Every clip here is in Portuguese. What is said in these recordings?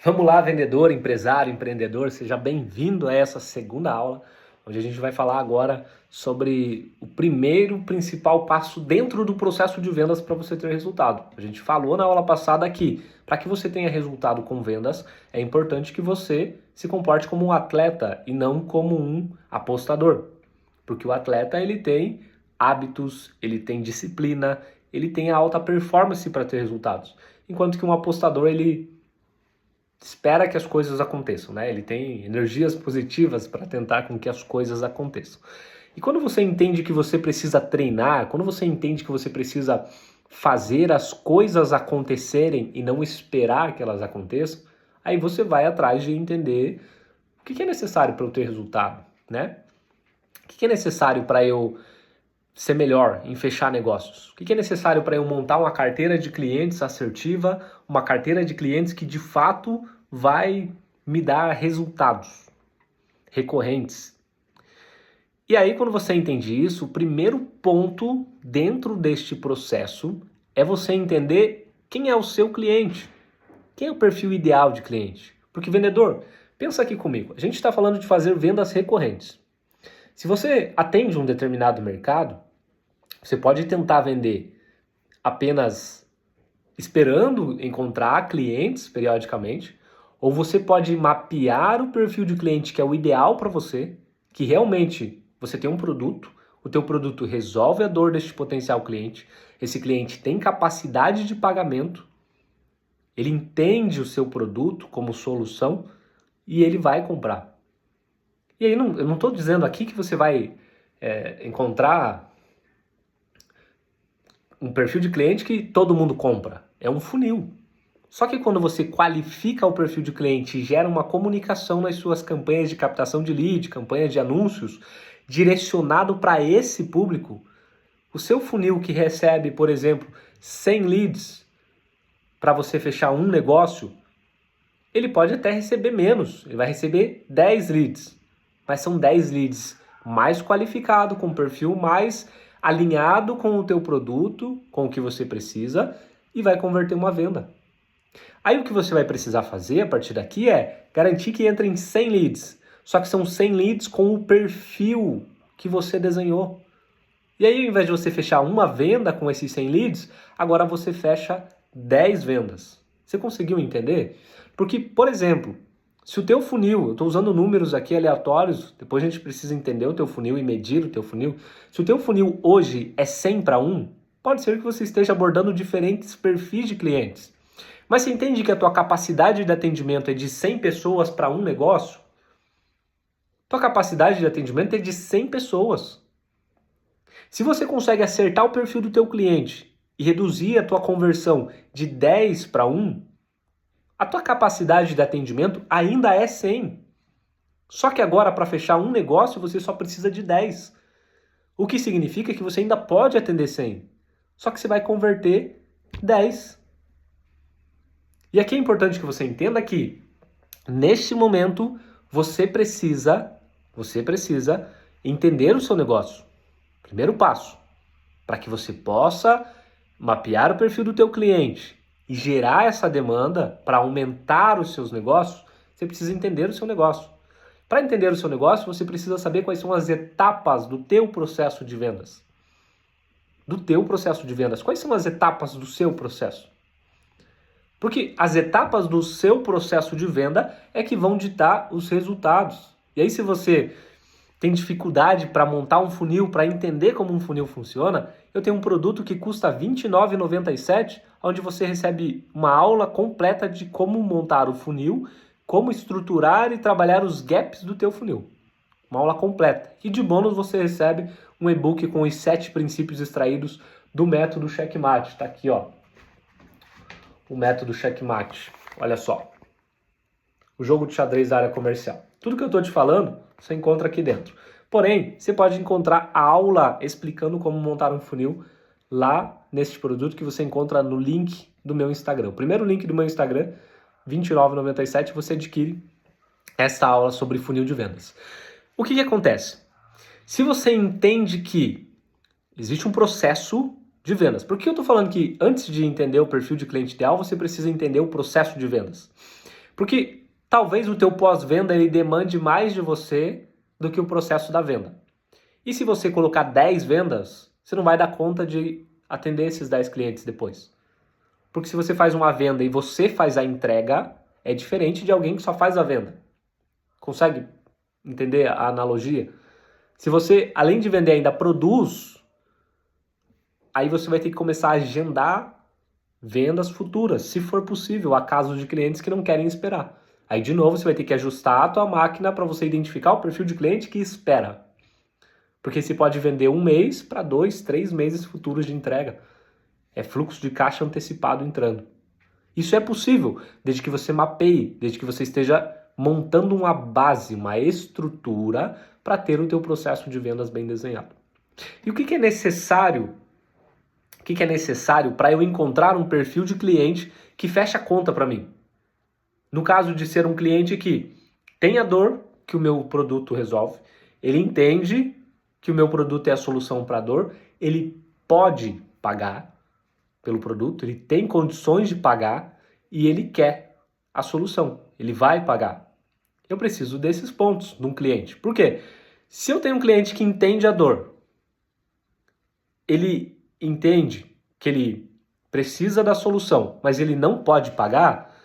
Vamos lá, vendedor, empresário, empreendedor, seja bem-vindo a essa segunda aula, onde a gente vai falar agora sobre o primeiro principal passo dentro do processo de vendas para você ter resultado. A gente falou na aula passada que para que você tenha resultado com vendas, é importante que você se comporte como um atleta e não como um apostador. Porque o atleta ele tem hábitos, ele tem disciplina, ele tem a alta performance para ter resultados. Enquanto que um apostador ele espera que as coisas aconteçam, né? Ele tem energias positivas para tentar com que as coisas aconteçam. E quando você entende que você precisa treinar, quando você entende que você precisa fazer as coisas acontecerem e não esperar que elas aconteçam, aí você vai atrás de entender o que é necessário para eu ter resultado, né? O que é necessário para eu ser melhor em fechar negócios? O que é necessário para eu montar uma carteira de clientes assertiva, uma carteira de clientes que de fato vai me dar resultados recorrentes? E aí, quando você entende isso, o primeiro ponto dentro deste processo é você entender quem é o seu cliente. Quem é o perfil ideal de cliente? Porque, vendedor, pensa aqui comigo. A gente está falando de fazer vendas recorrentes. Se você atende um determinado mercado, você pode tentar vender apenas esperando encontrar clientes periodicamente, ou você pode mapear o perfil de cliente que é o ideal para você, que realmente você tem um produto, o teu produto resolve a dor deste potencial cliente, esse cliente tem capacidade de pagamento, ele entende o seu produto como solução e ele vai comprar. E aí eu não estou dizendo aqui que você vai encontrar um perfil de cliente que todo mundo compra. É um funil. Só que quando você qualifica o perfil de cliente e gera uma comunicação nas suas campanhas de captação de lead, campanhas de anúncios, direcionado para esse público, o seu funil que recebe, por exemplo, 100 leads para você fechar um negócio, ele pode até receber menos, ele vai receber 10 leads, mas são 10 leads mais qualificados, com um perfil mais alinhado com o teu produto, com o que você precisa, e vai converter uma venda. Aí o que você vai precisar fazer a partir daqui é garantir que entrem 100 leads, só que são 100 leads com o perfil que você desenhou. E aí, ao invés de você fechar uma venda com esses 100 leads, agora você fecha 10 vendas. Você conseguiu entender? Porque, por exemplo, se o teu funil, eu estou usando números aqui aleatórios, depois a gente precisa entender o teu funil e medir o teu funil. Se o teu funil hoje é 100 para 1, pode ser que você esteja abordando diferentes perfis de clientes. Mas você entende que a tua capacidade de atendimento é de 100 pessoas para um negócio? Tua capacidade de atendimento é de 100 pessoas. Se você consegue acertar o perfil do teu cliente e reduzir a tua conversão de 10 para 1, a tua capacidade de atendimento ainda é 100. Só que agora, para fechar um negócio, você só precisa de 10. O que significa que você ainda pode atender 100. Só que você vai converter 10. E aqui é importante que você entenda que, neste momento, você precisa entender o seu negócio. Primeiro passo, para que você possa mapear o perfil do teu cliente e gerar essa demanda para aumentar os seus negócios, você precisa entender o seu negócio. Para entender o seu negócio, você precisa saber quais são as etapas do teu processo de vendas. Do teu processo de vendas. Quais são as etapas do seu processo? Porque as etapas do seu processo de venda é que vão ditar os resultados. E aí, se você tem dificuldade para montar um funil, para entender como um funil funciona, eu tenho um produto que custa R$ 29,97, onde você recebe uma aula completa de como montar o funil, como estruturar e trabalhar os gaps do teu funil. Uma aula completa. E de bônus você recebe um e-book com os 7 princípios extraídos do método Checkmate. Está aqui, ó. O método Checkmate. Olha só. O jogo de xadrez da área comercial. Tudo que eu estou te falando, você encontra aqui dentro. Porém, você pode encontrar a aula explicando como montar um funil lá neste produto que você encontra no link do meu Instagram. O primeiro link do meu Instagram, R$ 29,97, você adquire esta aula sobre funil de vendas. O que acontece? Se você entende que existe um processo de vendas, por que eu estou falando que antes de entender o perfil de cliente ideal, você precisa entender o processo de vendas? Porque talvez o teu pós-venda ele demande mais de você do que o processo da venda. E se você colocar 10 vendas, você não vai dar conta de atender esses 10 clientes depois. Porque se você faz uma venda e você faz a entrega, é diferente de alguém que só faz a venda. Consegue entender a analogia? Se você, além de vender, ainda produz, aí você vai ter que começar a agendar vendas futuras, se for possível, há casos de clientes que não querem esperar. Aí, de novo, você vai ter que ajustar a tua máquina para você identificar o perfil de cliente que espera. Porque você pode vender 1 mês para 2, 3 meses futuros de entrega. É fluxo de caixa antecipado entrando. Isso é possível, desde que você mapeie, desde que você esteja montando uma base, uma estrutura para ter o teu processo de vendas bem desenhado. E o que é necessário? O que é necessário para eu encontrar um perfil de cliente que feche a conta para mim? No caso de ser um cliente que tem a dor que o meu produto resolve, ele entende que o meu produto é a solução para a dor, ele pode pagar pelo produto, ele tem condições de pagar e ele quer a solução, ele vai pagar. Eu preciso desses pontos num cliente. Por quê? Se eu tenho um cliente que entende a dor, ele entende que ele precisa da solução, mas ele não pode pagar,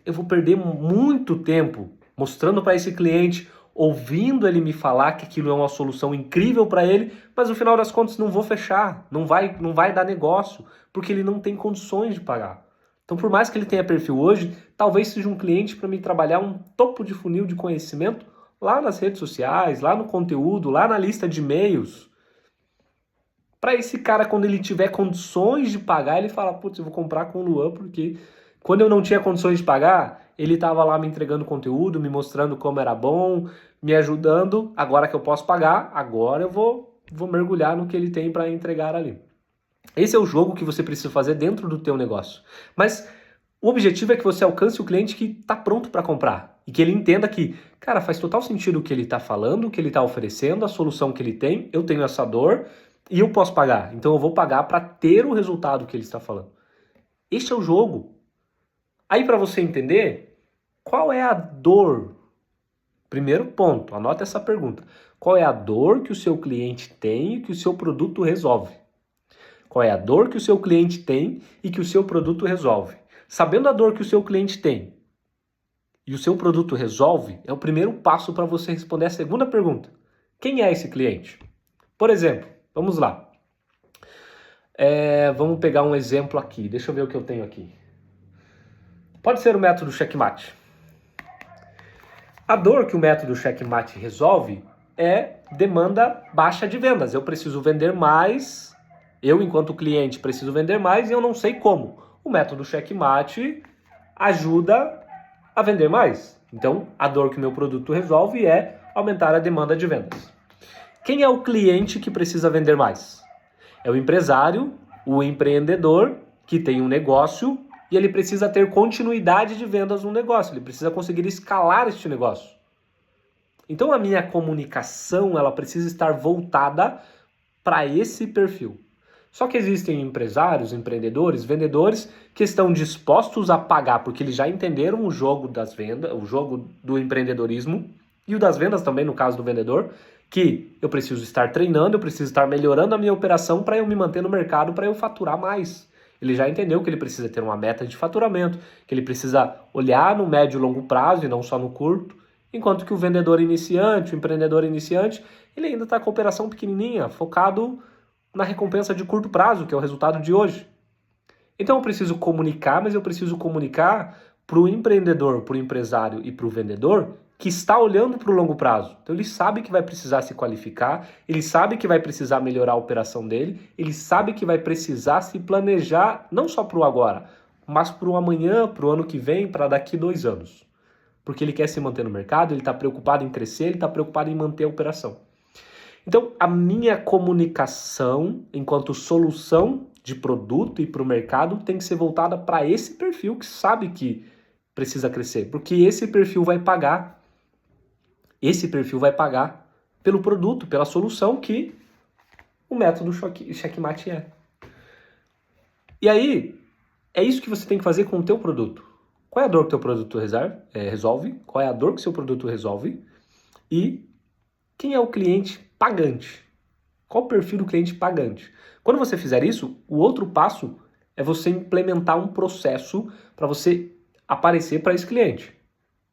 eu vou perder muito tempo mostrando para esse cliente, ouvindo ele me falar que aquilo é uma solução incrível para ele, mas no final das contas não vou fechar, não vai dar negócio, porque ele não tem condições de pagar. Então, por mais que ele tenha perfil hoje, talvez seja um cliente para me trabalhar um topo de funil de conhecimento lá nas redes sociais, lá no conteúdo, lá na lista de e-mails. Para esse cara, quando ele tiver condições de pagar, ele fala, putz, eu vou comprar com o Luan, porque quando eu não tinha condições de pagar, ele estava lá me entregando conteúdo, me mostrando como era bom, me ajudando. Agora que eu posso pagar, agora eu vou mergulhar no que ele tem para entregar ali. Esse é o jogo que você precisa fazer dentro do teu negócio. Mas o objetivo é que você alcance o cliente que está pronto para comprar. E que ele entenda que, cara, faz total sentido o que ele está falando, o que ele está oferecendo, a solução que ele tem. Eu tenho essa dor e eu posso pagar. Então eu vou pagar para ter o resultado que ele está falando. Este é o jogo. Aí para você entender, qual é a dor? Primeiro ponto, anota essa pergunta. Qual é a dor que o seu cliente tem e que o seu produto resolve? Qual é a dor que o seu cliente tem e que o seu produto resolve? Sabendo a dor que o seu cliente tem e o seu produto resolve, é o primeiro passo para você responder a segunda pergunta. Quem é esse cliente? Por exemplo, vamos lá. Vamos pegar um exemplo aqui. Deixa eu ver o que eu tenho aqui. Pode ser o método checkmate. A dor que o método checkmate resolve é demanda baixa de vendas. Eu preciso vender mais, eu enquanto cliente preciso vender mais e eu não sei como. O método checkmate ajuda a vender mais. Então, a dor que o meu produto resolve é aumentar a demanda de vendas. Quem é o cliente que precisa vender mais? É o empresário, o empreendedor que tem um negócio e ele precisa ter continuidade de vendas no negócio, ele precisa conseguir escalar este negócio. Então a minha comunicação ela precisa estar voltada para esse perfil. Só que existem empresários, empreendedores, vendedores que estão dispostos a pagar porque eles já entenderam o jogo das vendas, o jogo do empreendedorismo e o das vendas também no caso do vendedor, que eu preciso estar treinando, eu preciso estar melhorando a minha operação para eu me manter no mercado, para eu faturar mais. Ele já entendeu que ele precisa ter uma meta de faturamento, que ele precisa olhar no médio e longo prazo e não só no curto, enquanto que o vendedor iniciante, o empreendedor iniciante, ele ainda está com a operação pequenininha, focado na recompensa de curto prazo, que é o resultado de hoje. Então eu preciso comunicar, mas eu preciso comunicar para o empreendedor, para o empresário e para o vendedor que está olhando para o longo prazo. Então ele sabe que vai precisar se qualificar, ele sabe que vai precisar melhorar a operação dele, ele sabe que vai precisar se planejar não só para o agora, mas para o amanhã, para o ano que vem, para daqui 2 anos. Porque ele quer se manter no mercado, ele está preocupado em crescer, ele está preocupado em manter a operação. Então a minha comunicação enquanto solução de produto e para o mercado tem que ser voltada para esse perfil que sabe que precisa crescer, porque esse perfil vai pagar. Esse perfil vai pagar pelo produto, pela solução que o método checkmate é. E aí, é isso que você tem que fazer com o teu produto. qual é a dor que teu produto resolve, qual é a dor que seu produto resolve e quem é o cliente pagante. Qual o perfil do cliente pagante? Quando você fizer isso, o outro passo é você implementar um processo para você aparecer para esse cliente.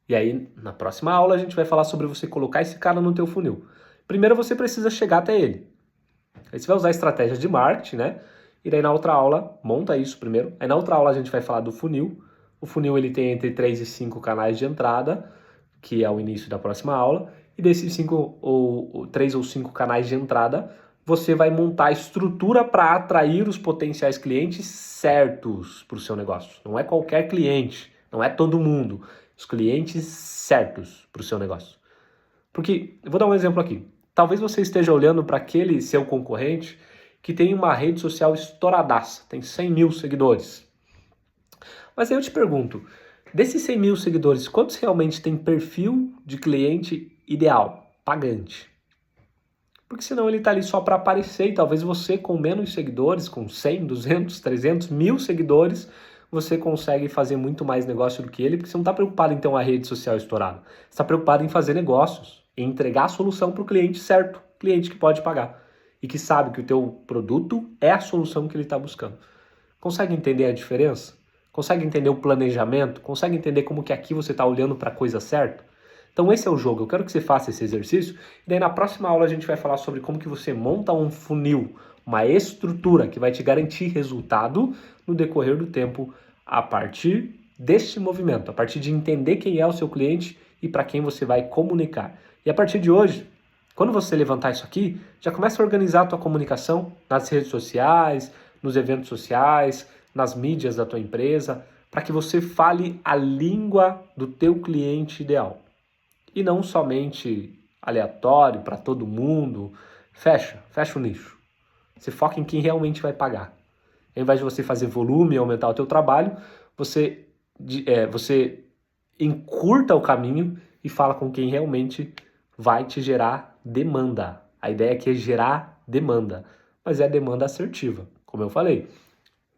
E aí, na próxima aula, a gente vai falar sobre você colocar esse cara no teu funil. Primeiro, você precisa chegar até ele. Aí você vai usar estratégias de marketing, né? E daí na outra aula, monta isso primeiro. Aí na outra aula a gente vai falar do funil. O funil ele tem entre 3 e 5 canais de entrada, que é o início da próxima aula. E desses 3 ou 5 canais de entrada, você vai montar a estrutura para atrair os potenciais clientes certos para o seu negócio. Não é qualquer cliente, não é todo mundo. Os clientes certos para o seu negócio. Porque, eu vou dar um exemplo aqui. Talvez você esteja olhando para aquele seu concorrente que tem uma rede social estouradaça, tem 100 mil seguidores. Mas aí eu te pergunto, desses 100 mil seguidores, quantos realmente tem perfil de cliente ideal, pagante? Porque senão ele está ali só para aparecer e talvez você com menos seguidores, com 100, 200, 300, 1000 seguidores, você consegue fazer muito mais negócio do que ele, porque você não está preocupado em ter uma rede social estourada. Você está preocupado em fazer negócios, em entregar a solução para o cliente certo, cliente que pode pagar e que sabe que o teu produto é a solução que ele está buscando. Consegue entender a diferença? Consegue entender o planejamento? Consegue entender como que aqui você está olhando para a coisa certa? Então esse é o jogo, eu quero que você faça esse exercício e daí na próxima aula a gente vai falar sobre como que você monta um funil, uma estrutura que vai te garantir resultado no decorrer do tempo a partir deste movimento, a partir de entender quem é o seu cliente e para quem você vai comunicar. E a partir de hoje, quando você levantar isso aqui, já começa a organizar a tua comunicação nas redes sociais, nos eventos sociais, nas mídias da tua empresa, para que você fale a língua do teu cliente ideal. E não somente aleatório para todo mundo. Fecha o nicho. Se foca em quem realmente vai pagar. Ao invés de você fazer volume e aumentar o teu trabalho, você encurta o caminho e fala com quem realmente vai te gerar demanda. A ideia aqui é gerar demanda, mas é demanda assertiva. Como eu falei,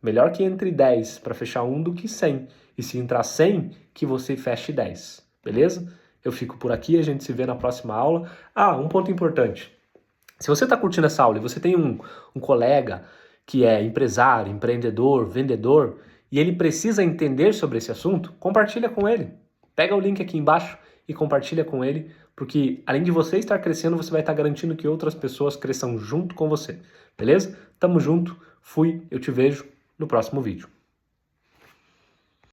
melhor que entre 10 para fechar um do que 100. E se entrar 100, que você feche 10. Beleza? Eu fico por aqui, a gente se vê na próxima aula. Ah, um ponto importante. Se você está curtindo essa aula e você tem um colega que é empresário, empreendedor, vendedor, e ele precisa entender sobre esse assunto, compartilha com ele. Pega o link aqui embaixo e compartilha com ele, porque além de você estar crescendo, você vai estar garantindo que outras pessoas cresçam junto com você. Beleza? Tamo junto, fui, eu te vejo no próximo vídeo.